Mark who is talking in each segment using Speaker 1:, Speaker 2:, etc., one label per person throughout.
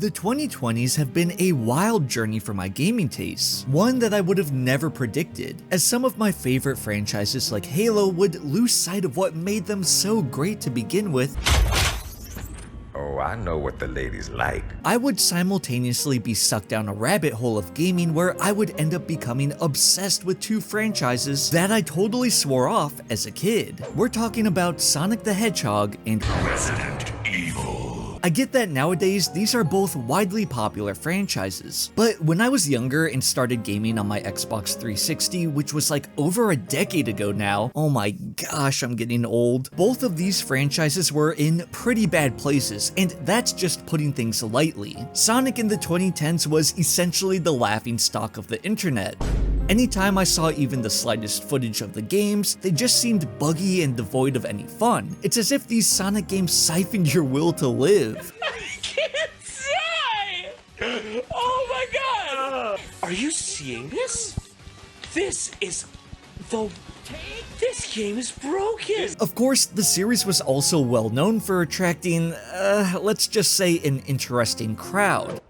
Speaker 1: The 2020s have been a wild journey for my gaming tastes, one that I would have never predicted, as some of my favorite franchises like Halo would lose sight of what made them so great to begin with.
Speaker 2: Oh, I know what the ladies like.
Speaker 1: I would simultaneously be sucked down a rabbit hole of gaming where I would end up becoming obsessed with two franchises that I totally swore off as a kid. We're talking about Sonic the Hedgehog and
Speaker 3: Resident Evil.
Speaker 1: I get that nowadays these are both widely popular franchises, but when I was younger and started gaming on my Xbox 360, which was like over a decade ago now, oh my gosh, I'm getting old, both of these franchises were in pretty bad places, and that's just putting things lightly. Sonic in the 2010s was essentially the laughingstock of the internet. Anytime I saw even the slightest footage of the games, they just seemed buggy and devoid of any fun. It's as if these Sonic games siphoned your will to live.
Speaker 4: I can't say! Oh my god! Are you seeing this? This game is broken!
Speaker 1: Of course, the series was also well known for attracting, let's just say an interesting crowd.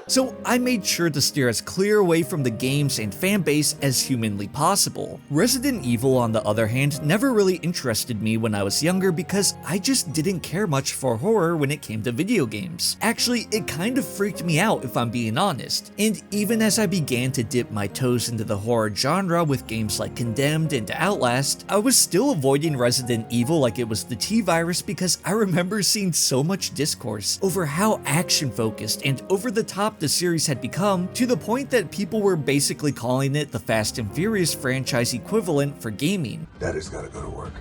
Speaker 1: So I made sure to steer as clear away from the games and fanbase as humanly possible. Resident Evil, on the other hand, never really interested me when I was younger because I just didn't care much for horror when it came to video games. Actually, it kind of freaked me out if I'm being honest. And even as I began to dip my toes into the horror genre with games like Condemned and Outlast, I was still avoiding Resident Evil like it was the T-virus because I remember seeing so much discourse over how action-focused and over-the-top the series had become, to the point that people were basically calling it the Fast and Furious franchise equivalent for gaming.
Speaker 3: Daddy's gotta go to work.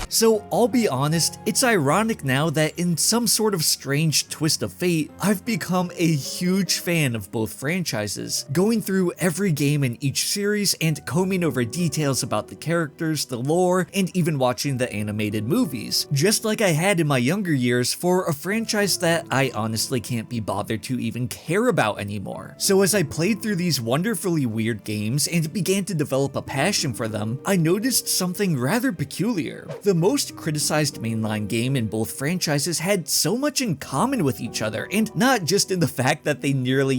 Speaker 1: So I'll be honest, it's ironic now that in some sort of strange twist of fate, I've become a huge fan of both franchises, going through every game in each series and combing over details about the characters, the lore, and even watching the animated movies, just like I had in my younger years for a franchise that I honestly can't be bothered to even care about anymore. So as I played through these wonderfully weird games and began to develop a passion for them, I noticed something rather peculiar. The most criticized mainline game in both franchises had so much in common with each other, and not just in the fact that they nearly,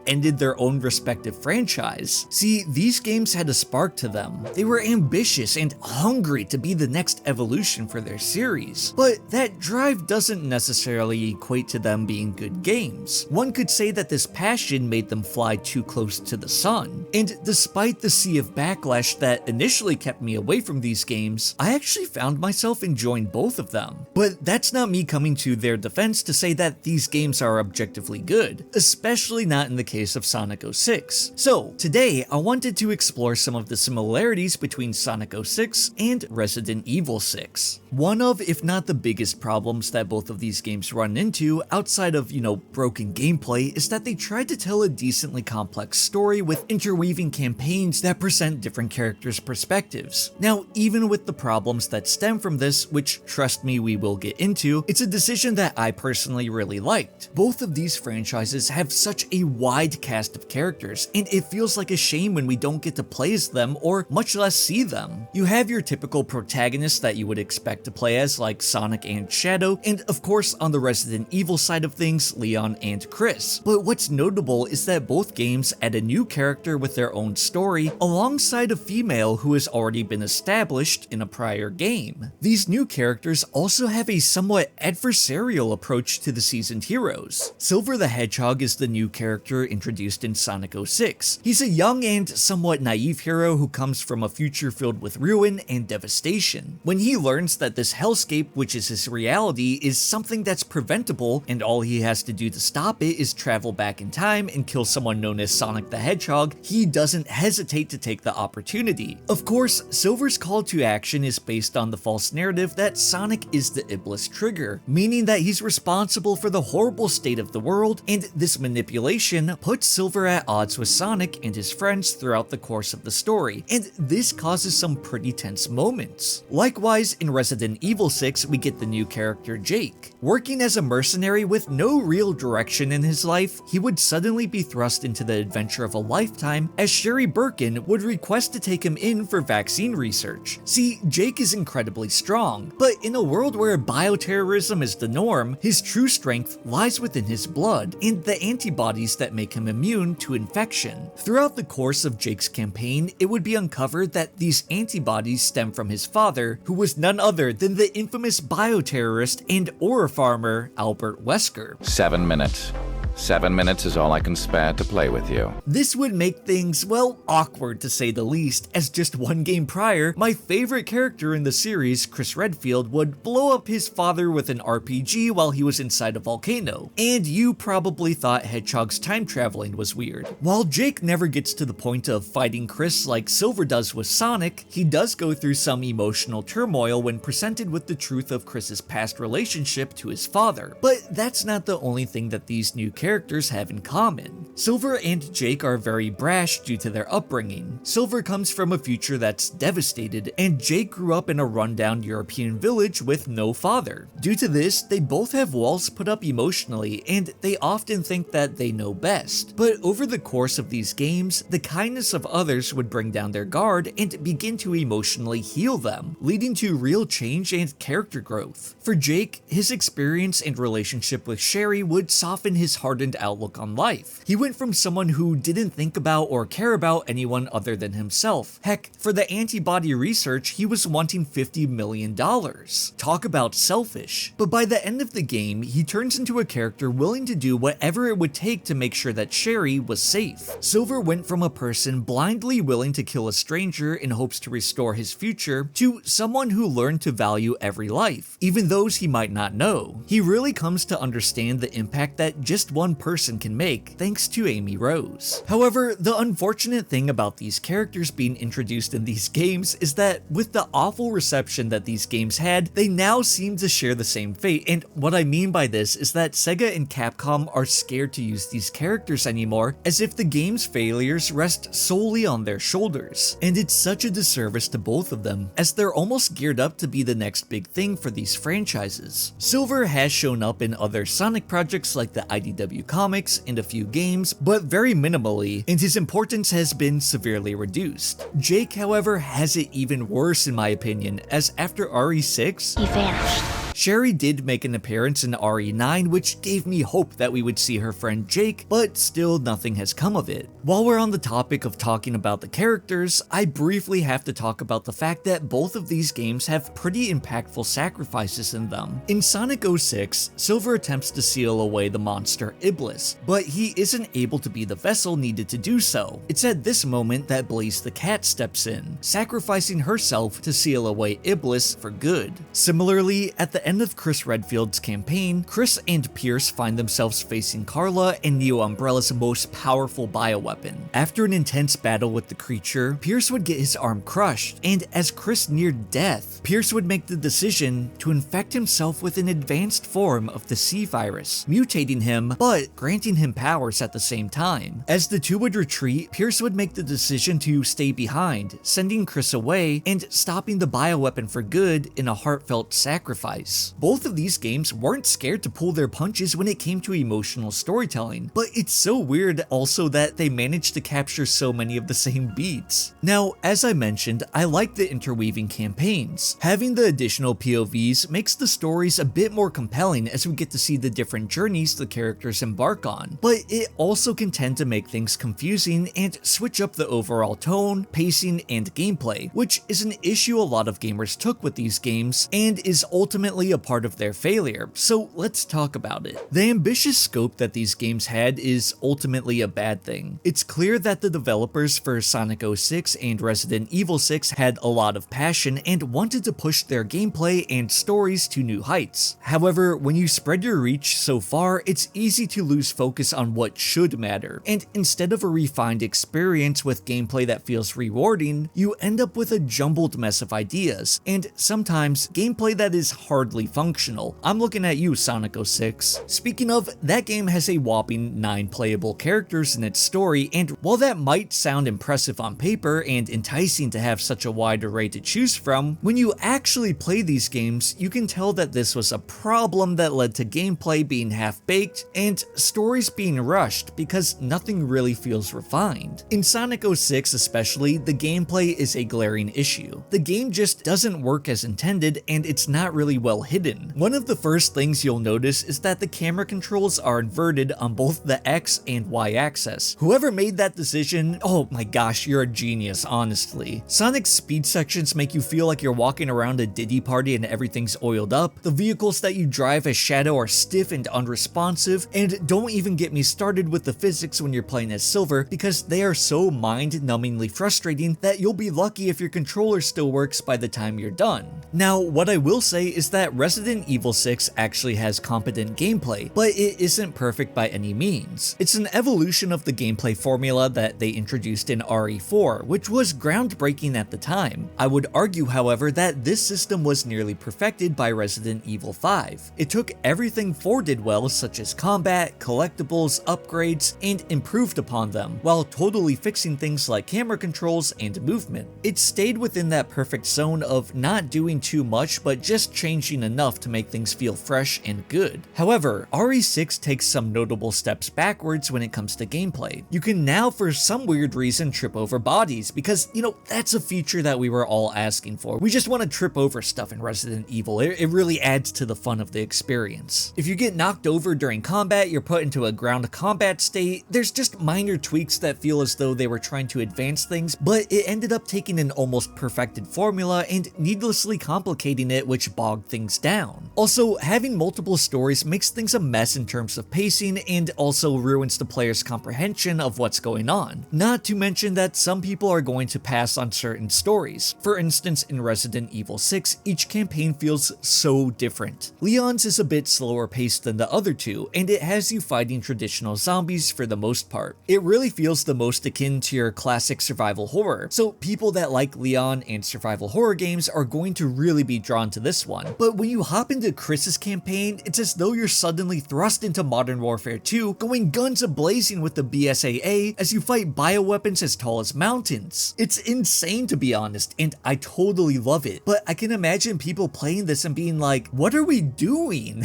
Speaker 1: ended their own respective franchise. See, these games had a spark to them. They were ambitious and hungry to be the next evolution for their series. But that drive doesn't necessarily equate to them being good games. One could say that this passion made them fly too close to the sun. And despite the sea of backlash that initially kept me away from these games, I actually found myself enjoying both of them. But that's not me coming to their defense to say that these games are objectively good, especially not in the case of Sonic 06. So today, I wanted to explore some of the similarities between Sonic 06 and Resident Evil 6. One of, if not the biggest problems that both of these games run into, outside of, broken gameplay, is that they tried to tell a decently complex story with interweaving campaigns that present different characters' perspectives. Now, even with the problems that stem from this, which trust me we will get into, it's a decision that I personally really liked. Both of these franchises have such a wide cast of characters, and it feels like a shame when we don't get to play as them or much less see them. You have your typical protagonists that you would expect to play as, like Sonic and Shadow, and of course on the Resident Evil side of things, Leon and Chris. But what's notable is that both games add a new character with their own story, alongside a female who has already been established in a prior game. These new characters also have a somewhat adversarial approach to the seasoned heroes. Silver the Hedgehog is the new character introduced in Sonic 06. He's a young and somewhat naive hero who comes from a future filled with ruin and devastation. When he learns that this hellscape, which is his reality, is something that's preventable and all he has to do to stop it is travel back in time and kill someone known as Sonic the Hedgehog, he doesn't hesitate to take the opportunity. Of course, Silver's call to action is based on the fault false narrative that Sonic is the Iblis trigger, meaning that he's responsible for the horrible state of the world, and this manipulation puts Silver at odds with Sonic and his friends throughout the course of the story, and this causes some pretty tense moments. Likewise, in Resident Evil 6, we get the new character Jake. Working as a mercenary with no real direction in his life, he would suddenly be thrust into the adventure of a lifetime as Sherry Birkin would request to take him in for vaccine research. See, Jake is incredibly strong, but in a world where bioterrorism is the norm, his true strength lies within his blood and the antibodies that make him immune to infection. Throughout the course of Jake's campaign, it would be uncovered that these antibodies stem from his father, who was none other than the infamous bioterrorist and ore farmer Albert Wesker.
Speaker 5: 7 minutes. 7 minutes is all I can spare to play with you.
Speaker 1: This would make things, well, awkward to say the least, as just one game prior, my favorite character in the series, Chris Redfield, would blow up his father with an RPG while he was inside a volcano, and you probably thought Hedgehog's time traveling was weird. While Jake never gets to the point of fighting Chris like Silver does with Sonic, he does go through some emotional turmoil when presented with the truth of Chris's past relationship to his father. But that's not the only thing that these new characters have in common. Silver and Jake are very brash due to their upbringing. Silver comes from a future that's devastated, and Jake grew up in a rundown European village with no father. Due to this, they both have walls put up emotionally, and they often think that they know best. But over the course of these games, the kindness of others would bring down their guard and begin to emotionally heal them, leading to real change and character growth. For Jake, his experience and relationship with Sherry would soften his hardened outlook on life. He went from someone who didn't think about or care about anyone other than himself. Heck, for the antibody research, he was wanting $50 million. Talk about selfish. But by the end of the game, he turns into a character willing to do whatever it would take to make sure that Sherry was safe. Silver went from a person blindly willing to kill a stranger in hopes to restore his future to someone who learned to value every life, even those he might not know. He really comes to understand the impact that just one person can make, thanks to Amy Rose. However, the unfortunate thing about these characters being introduced in these games is that with the awful reception that these games had, they now seem to share the same fate, and what I mean by this is that Sega and Capcom are scared to use these characters anymore, as if the game's failures rest solely on their shoulders. And it's such a disservice to both of them, as they're almost geared up to be the next big thing for these franchises. Silver has shown up in other Sonic projects like the IDW comics and a few games, but very minimally, and his importance has been severely reduced. Jake, however, has it even worse in my opinion, as after RE6,
Speaker 6: He vanished.
Speaker 1: Sherry did make an appearance in RE9, which gave me hope that we would see her friend Jake, but still nothing has come of it. While we're on the topic of talking about the characters, I briefly have to talk about the fact that both of these games have pretty impactful sacrifices in them. In Sonic 06, Silver attempts to seal away the monster Iblis, but he isn't able to be the vessel needed to do so. It's at this moment that Blaze the cat steps in, sacrificing herself to seal away Iblis for good. Similarly, at the end of Chris Redfield's campaign, Chris and Pierce find themselves facing Carla and Neo Umbrella's most powerful bioweapon. After an intense battle with the creature, Pierce would get his arm crushed, and as Chris neared death, Pierce would make the decision to infect himself with an advanced form of the C virus, mutating him, but granting him powers at the same time. As the two would retreat, Pierce would make the decision to stay behind, sending Chris away and stopping the bioweapon for good in a heartfelt sacrifice. Both of these games weren't scared to pull their punches when it came to emotional storytelling, but it's so weird also that they managed to capture so many of the same beats. Now, as I mentioned, I like the interweaving campaigns. Having the additional POVs makes the stories a bit more compelling as we get to see the different journeys the characters embark on, but it also can tend to make things confusing and switch up the overall tone, pacing, and gameplay, which is an issue a lot of gamers took with these games and is ultimately definitely a part of their failure, so let's talk about it. The ambitious scope that these games had is ultimately a bad thing. It's clear that the developers for Sonic 06 and Resident Evil 6 had a lot of passion and wanted to push their gameplay and stories to new heights. However, when you spread your reach so far, it's easy to lose focus on what should matter, and instead of a refined experience with gameplay that feels rewarding, you end up with a jumbled mess of ideas, and sometimes gameplay that is hardly functional. I'm looking at you, Sonic 06. Speaking of, that game has a whopping 9 playable characters in its story, and while that might sound impressive on paper and enticing to have such a wide array to choose from, when you actually play these games, you can tell that this was a problem that led to gameplay being half-baked and stories being rushed because nothing really feels refined. In Sonic 06 especially, the gameplay is a glaring issue. The game just doesn't work as intended, and it's not really well hidden. One of the first things you'll notice is that the camera controls are inverted on both the X and Y axis. Whoever made that decision, oh my gosh, you're a genius, honestly. Sonic's speed sections make you feel like you're walking around a Diddy party and everything's oiled up. The vehicles that you drive as Shadow are stiff and unresponsive, and don't even get me started with the physics when you're playing as Silver, because they are so mind-numbingly frustrating that you'll be lucky if your controller still works by the time you're done. Now, what I will say is that Resident Evil 6 actually has competent gameplay, but it isn't perfect by any means. It's an evolution of the gameplay formula that they introduced in RE4, which was groundbreaking at the time. I would argue, however, that this system was nearly perfected by Resident Evil 5. It took everything 4 did well, such as combat, collectibles, upgrades, and improved upon them, while totally fixing things like camera controls and movement. It stayed within that perfect zone of not doing too much, but just changing enough to make things feel fresh and good. However, RE6 takes some notable steps backwards when it comes to gameplay. You can now, for some weird reason, trip over bodies, because, you know, that's a feature that we were all asking for. We just want to trip over stuff in Resident Evil. It really adds to the fun of the experience. If you get knocked over during combat, you're put into a ground combat state. There's just minor tweaks that feel as though they were trying to advance things, but it ended up taking an almost perfected formula and needlessly complicating it, which bogged things down. Also, having multiple stories makes things a mess in terms of pacing and also ruins the player's comprehension of what's going on. Not to mention that some people are going to pass on certain stories. For instance, in Resident Evil 6, each campaign feels so different. Leon's is a bit slower paced than the other two, and it has you fighting traditional zombies for the most part. It really feels the most akin to your classic survival horror, so people that like Leon and survival horror games are going to really be drawn to this one. But when you hop into Chris's campaign, it's as though you're suddenly thrust into Modern Warfare 2, going guns a-blazing with the BSAA as you fight bioweapons as tall as mountains. It's insane, to be honest, and I totally love it, but I can imagine people playing this and being like, what are we doing?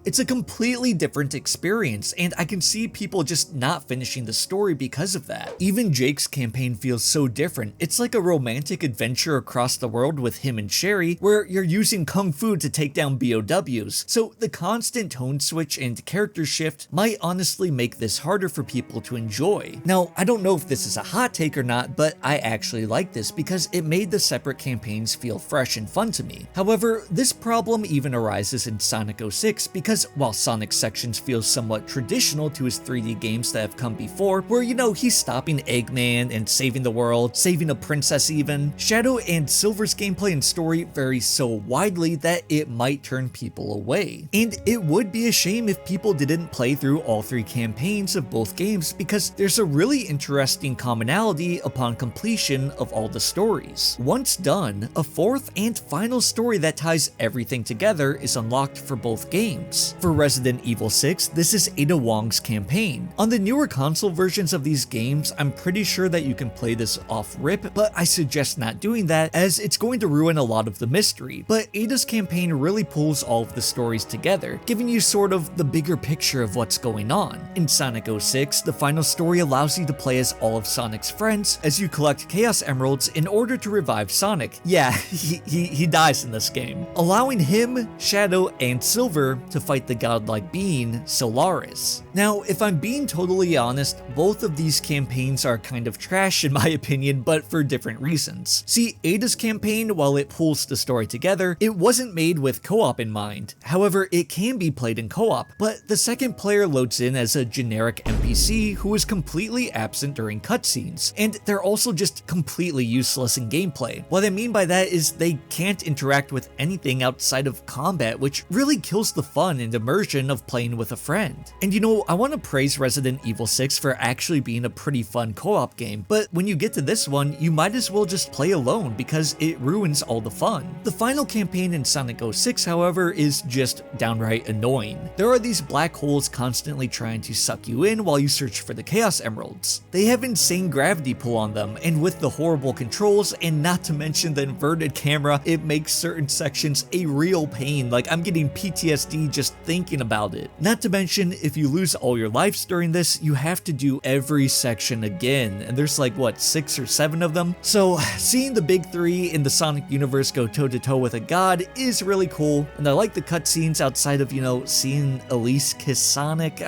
Speaker 1: It's a completely different experience, and I can see people just not finishing the story because of that. Even Jake's campaign feels so different. It's like a romantic adventure across the world with him and Sherry, where you're using kung fu to take down BOWs, so the constant tone switch and character shift might honestly make this harder for people to enjoy. Now, I don't know if this is a hot take or not, but I actually like this because it made the separate campaigns feel fresh and fun to me. However, this problem even arises in Sonic 06 because while Sonic's sections feel somewhat traditional to his 3D games that have come before, where, you know, he's stopping Eggman and saving the world, saving a princess even, Shadow and Silver's gameplay and story vary so widely that it might turn people away. And it would be a shame if people didn't play through all 3 campaigns of both games, because there's a really interesting commonality upon completion of all the stories. Once done, a 4th and final story that ties everything together is unlocked for both games. For Resident Evil 6, this is Ada Wong's campaign. On the newer console versions of these games, I'm pretty sure that you can play this off rip, but I suggest not doing that as it's going to ruin a lot of the mystery. But Ada's campaign really pulls all of the stories together, giving you sort of the bigger picture of what's going on. In Sonic 06, the final story allows you to play as all of Sonic's friends as you collect Chaos Emeralds in order to revive Sonic. Yeah, he dies in this game, allowing him, Shadow, and Silver to fight the godlike being, Solaris. Now, if I'm being totally honest, both of these campaigns are kind of trash in my opinion, but for different reasons. See, Ada's campaign, while it pulls the story together, it wasn't made with co-op in mind. However, it can be played in co-op, but the second player loads in as a generic NPC who is completely absent during cutscenes, and they're also just completely useless in gameplay. What I mean by that is they can't interact with anything outside of combat, which really kills the fun and immersion of playing with a friend. And you know, I want to praise Resident Evil 6 for actually being a pretty fun co-op game, but when you get to this one, you might as well just play alone because it ruins all the fun. The final campaign in Sonic 06, however, is just downright annoying. There are these black holes constantly trying to suck you in while you search for the Chaos Emeralds. They have insane gravity pull on them, and with the horrible controls and not to mention the inverted camera, it makes certain sections a real pain. Like, I'm getting PTSD just thinking about it. Not to mention, if you lose all your lives during this, you have to do every section again, and there's like, what, 6 or 7 of them? So, seeing the big 3 in the Sonic universe go toe-to-toe with a god is really cool, and I like the cutscenes outside of, you know, seeing Elise kiss Sonic.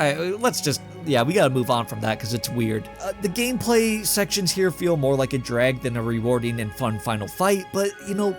Speaker 1: Yeah, we gotta move on from that because it's weird. The gameplay sections here feel more like a drag than a rewarding and fun final fight, but you know,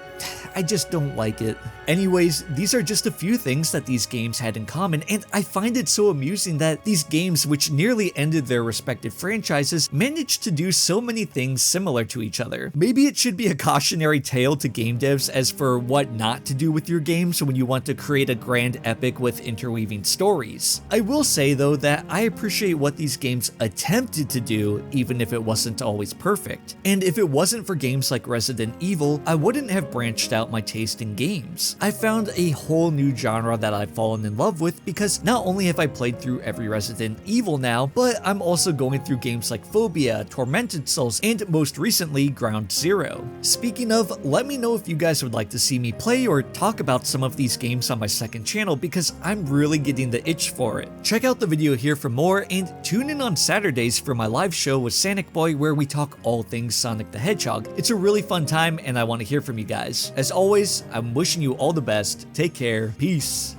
Speaker 1: I just don't like it. Anyways, these are just a few things that these games had in common, and I find it so amusing that these games, which nearly ended their respective franchises, managed to do so many things similar to each other. Maybe it should be a cautionary tale to game devs as for what not to do with your games when you want to create a grand epic with interweaving stories. I will say though that I appreciate what these games attempted to do, even if it wasn't always perfect. And if it wasn't for games like Resident Evil, I wouldn't have branched out my taste in games. I found a whole new genre that I've fallen in love with because not only have I played through every Resident Evil now, but I'm also going through games like Phobia, Tormented Souls, and most recently Ground Zero. Speaking of, let me know if you guys would like to see me play or talk about some of these games on my second channel because I'm really getting the itch for it. Check out the video here for more, and tune in on Saturdays for my live show with Sonic Boy where we talk all things Sonic the Hedgehog. It's a really fun time and I want to hear from you guys. As always, I'm wishing you all the best. Take care. Peace.